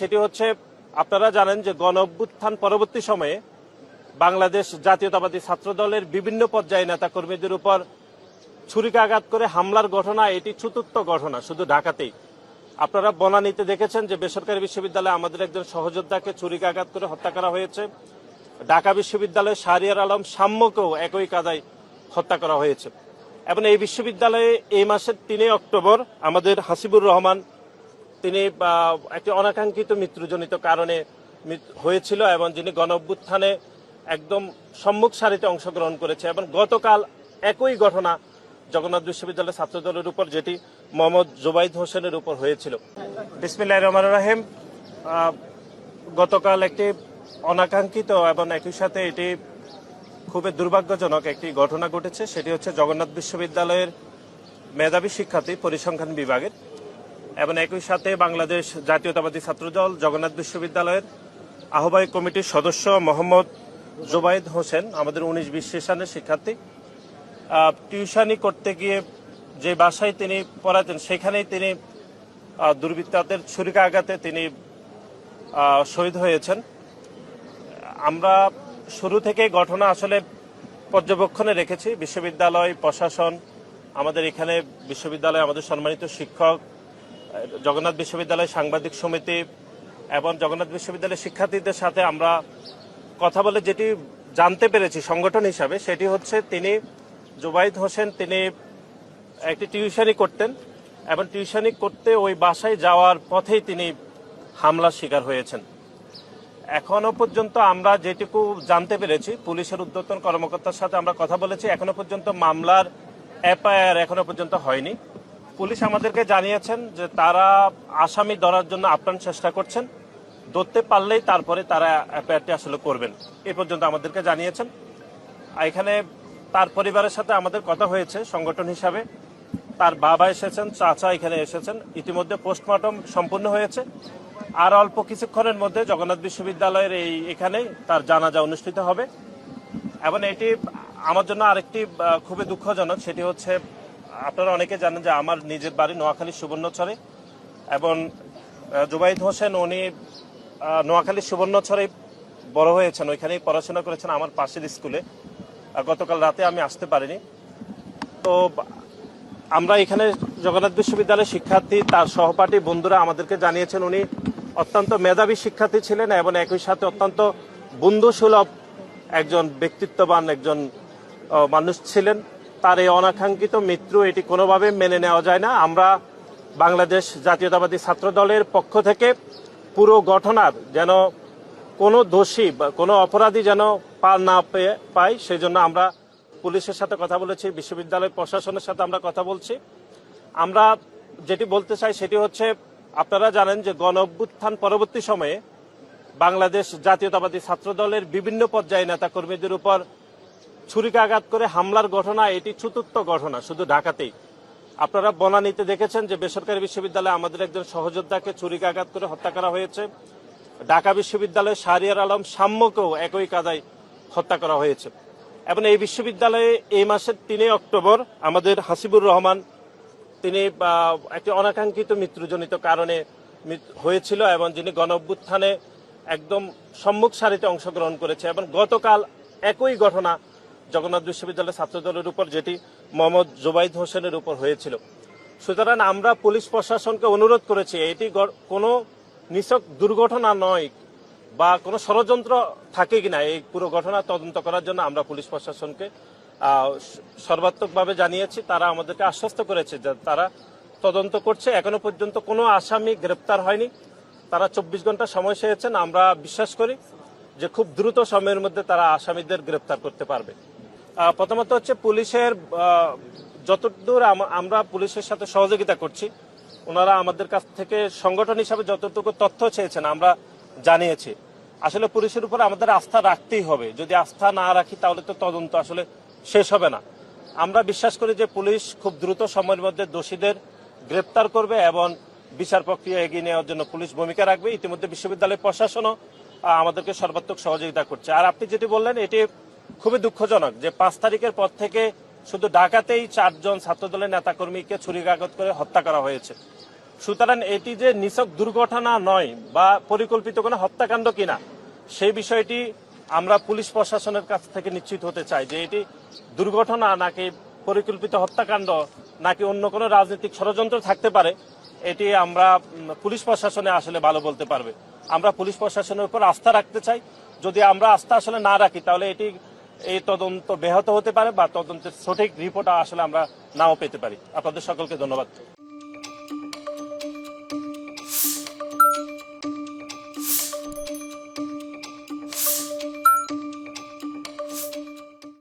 সেটি হচ্ছে আপনারা জানেন যে গণ অভ্যুত্থান পরবর্তী সময়ে বাংলাদেশ জাতীয়তাবাদী ছাত্রদলের বিভিন্ন পর্যায়ে নেতাকর্মীদের উপর ছুরিকাঘাত করে হামলার ঘটনা এটি চতুর্থ ঘটনা শুধু ঢাকাতেই। আপনারা বনানীতে দেখেছেন যে বেসরকারি বিশ্ববিদ্যালয়ে আমাদের একজন সহযোদ্ধাকে ছুরিকাঘাত করে হত্যা করা হয়েছে। ঢাকা বিশ্ববিদ্যালয়ে শাহরিয়ার আলম সাম্যকেও একই কাদায় হত্যা করা হয়েছে। এবং এই বিশ্ববিদ্যালয়ে এই মাসের ৩ অক্টোবর আমাদের হাসিবুর রহমান তিনি একটি অনাকাঙ্ক্ষিত মৃত্যুজনিত কারণে হয়েছিল এবং যিনি গণ অভ্যুত্থানে একদম সম্মুখ সারিতে অংশগ্রহণ করেছে। এবং গতকাল একই ঘটনা জগন্নাথ বিশ্ববিদ্যালয়ের ছাত্রদলের উপর, যেটি মোহাম্মদ জুবাইদ হোসেনের উপর হয়েছিল। বিসমিল্লাহির রহমানির রহিম। গতকাল একটি অনাকাঙ্ক্ষিত এবং একই সাথে এটি খুবই দুর্ভাগ্যজনক একটি ঘটনা ঘটেছে। সেটি হচ্ছে জগন্নাথ বিশ্ববিদ্যালয়ের মেধাবী শিক্ষার্থী পরিসংখ্যান বিভাগের এবং একই সাথে বাংলাদেশ জাতীয়তাবাদী ছাত্রদল জগন্নাথ বিশ্ববিদ্যালয়ের আহ্বায়ক কমিটির সদস্য মোহাম্মদ জুবাইদ হোসেন, আমাদের 19-20 সেশনের শিক্ষার্থী, টিউশনি করতে গিয়ে যে বাসায় তিনি পড়াতেন সেখানেই তিনি দুর্বৃত্তদের ছুরিকাঘাতে তিনি শহীদ হয়েছেন। আমরা শুরু থেকে ঘটনা আসলে পর্যবেক্ষণে রেখেছি। বিশ্ববিদ্যালয় প্রশাসন, আমাদের এখানে বিশ্ববিদ্যালয়ে আমাদের সম্মানিত শিক্ষক, জগন্নাথ বিশ্ববিদ্যালয় সাংবাদিক সমিতি এবং জগন্নাথ বিশ্ববিদ্যালয়ের শিক্ষার্থীদের সাথে আমরা কথা বলে যেটি জানতে পেরেছি সংগঠন হিসাবে, সেটি হচ্ছে তিনি জুবাইদ হোসেন তিনি একটি টিউশনি করতেন এবং টিউশনি করতে ওই বাসায় যাওয়ার পথেই তিনি হামলার শিকার হয়েছেন। এখনো পর্যন্ত আমরা যেটুকু জানতে পেরেছি, পুলিশের ঊর্ধ্বতন কর্মকর্তার সাথে আমরা কথা বলেছি, এখনো পর্যন্ত মামলার এফআইআর এখনো পর্যন্ত হয়নি। পুলিশ আমাদেরকে জানিয়েছেন যে তারা আসামি ধরার জন্য আপ্রাণ চেষ্টা করছেন, ধরতে পারলেই তারপরে তারা এফআইআরটি আসলে করবেন, এ পর্যন্ত আমাদেরকে জানিয়েছেন। এখানে তার পরিবারের সাথে আমাদের কথা হয়েছে সংগঠন হিসাবে, তার বাবা এসেছেন, চাচা এখানে এসেছেন, ইতিমধ্যে পোস্টমর্টম সম্পূর্ণ হয়েছে। আর অল্প কিছুক্ষণের মধ্যে জগন্নাথ বিশ্ববিদ্যালয়ের এখানে তার জানাজা অনুষ্ঠিত হবে। এবং এটি আমার জন্য আরেকটি খুবই দুঃখজনক, সেটি হচ্ছে আপনারা অনেকে জানেন যে আমার নিজের বাড়ি নোয়াখালী সুবর্ণচরে এবং জুবাইদ হোসেন উনি নোয়াখালী সুবর্ণচরে বড় হয়েছেন, ওইখানেই পড়াশোনা করেছেন আমার পাশের স্কুলে। গতকাল রাতে আমি আসতে পারিনি। তো আমরা এখানে জগন্নাথ বিশ্ববিদ্যালয়ের শিক্ষার্থী, তার সহপাঠী বন্ধুরা আমাদেরকে জানিয়েছেন উনি অত্যন্ত মেধাবী শিক্ষার্থী ছিলেন এবং একই সাথে অত্যন্ত বন্ধুসুলভ একজন ব্যক্তিত্ববান একজন মানুষ ছিলেন। তার এই অনাকাঙ্ক্ষিত মৃত্যু এটি কোনোভাবে মেনে নেওয়া যায় না। আমরা বাংলাদেশ জাতীয়তাবাদী ছাত্রদলের পক্ষ থেকে পুরো ঘটনার যেন কোনো দোষী বা কোনো অপরাধী যেন পার না পায়, সেই জন্য আমরা পুলিশের সাথে কথা বলেছি, বিশ্ববিদ্যালয় প্রশাসনের সাথে আমরা কথা বলছি। আমরা যেটি বলতে চাই সেটি হচ্ছে আপনারা জানেন যে গণ অভ্যুত্থান পরবর্তী সময়ে বাংলাদেশ জাতীয়তাবাদী ছাত্রদলের বিভিন্ন পর্যায়ে নেতাকর্মীদের উপর ছুরিকাঘাত করে হামলার ঘটনা এটি চতুর্থ ঘটনা শুধু ঢাকাতেই। আপনারা বনানীতে দেখেছেন যে বেসরকারি বিশ্ববিদ্যালয়ে আমাদের একজন সহযোদ্ধাকে ছুরিকাঘাত করে হত্যা করা হয়েছে। ঢাকা বিশ্ববিদ্যালয়ে শাহরিয়ার আলম সাম্যকেও একই কাদায় হত্যা করা হয়েছে। এবং এই বিশ্ববিদ্যালয়ে এই মাসের ৩ অক্টোবর আমাদের হাসিবুর রহমান তিনি একটি অনাকাঙ্ক্ষিত মৃত্যুজনিত কারণে হয়েছিল এবং যিনি গণ অভ্যুত্থানে একদম সম্মুখ সারিতে অংশগ্রহণ করেছে। এবং গতকাল একই ঘটনা জগন্নাথ বিশ্ববিদ্যালয়ের ছাত্রদলের উপর, যেটি মোহাম্মদ জুবাইদ হোসেনের উপর হয়েছিল। সুতরাং আমরা পুলিশ প্রশাসনকে অনুরোধ করেছি এটি কোনো নিছক দুর্ঘটনা নয় বা কোনো ষড়যন্ত্র থাকে কিনা এই পুরো ঘটনা তদন্ত করার জন্য আমরা পুলিশ প্রশাসনকে সর্বাত্মকভাবে জানিয়েছি। তারা আমাদেরকে আশ্বস্ত করেছে যে তারা তদন্ত করছে। এখনো পর্যন্ত কোনো আসামি গ্রেপ্তার হয়নি। তারা 24 ঘন্টা সময় চেয়েছেন। আমরা বিশ্বাস করি যে খুব দ্রুত সময়ের মধ্যে তারা আসামিদের গ্রেপ্তার করতে পারবে। প্রথমত হচ্ছে পুলিশের যতদূর আমরা পুলিশের সাথে সহযোগিতা করছি, ওনারা আমাদের কাছ থেকে সংগঠন হিসাবে যতটুকু তথ্য চেয়েছেন আমরা জানিয়েছি। আসলে পুলিশের উপর আমাদের আস্থা রাখতেই হবে, যদি আস্থা না রাখি তাহলে তো তদন্ত আসলে শেষ হবে না। আমরা বিশ্বাস করি যে পুলিশ খুব দ্রুত সময়ের মধ্যে দোষীদের গ্রেপ্তার করবে এবং বিচার প্রক্রিয়া এগিয়ে নেওয়ার জন্য পুলিশ ভূমিকা রাখবে। ইতিমধ্যে বিশ্ববিদ্যালয় প্রশাসনও আমাদেরকে সর্বাত্মক সহযোগিতা করছে। আর আপনি যেটি বললেন এটি খুবই দুঃখজনক যে 5 তারিখের পর থেকে শুধু ঢাকাতেই 4 জন ছাত্রদলের নেতাকর্মীকে ছুরিকাঘাত করে হত্যা করা হয়েছে। সুতরাং এটি যে নিছক দুর্ঘটনা নয় বা পরিকল্পিত কোনো হত্যাকাণ্ড কিনা সেই বিষয়টি আমরা পুলিশ প্রশাসনের কাছ থেকে নিশ্চিত হতে চাই যে এটি দুর্ঘটনা নাকি পরিকল্পিত হত্যাকাণ্ড নাকি অন্য কোনো রাজনৈতিক ষড়যন্ত্র থাকতে পারে, এটি আমরা পুলিশ প্রশাসনে আসলে ভালো বলতে পারবে। আমরা পুলিশ প্রশাসনের উপর আস্থা রাখতে চাই। যদি আমরা আস্থা আসলে না রাখি তাহলে এই তদন্ত ব্যাহত হতে পারে বা তদন্তের সঠিক রিপোর্ট আসলে আমরা নাও পেতে পারি। আপনাদের সকলকে ধন্যবাদ।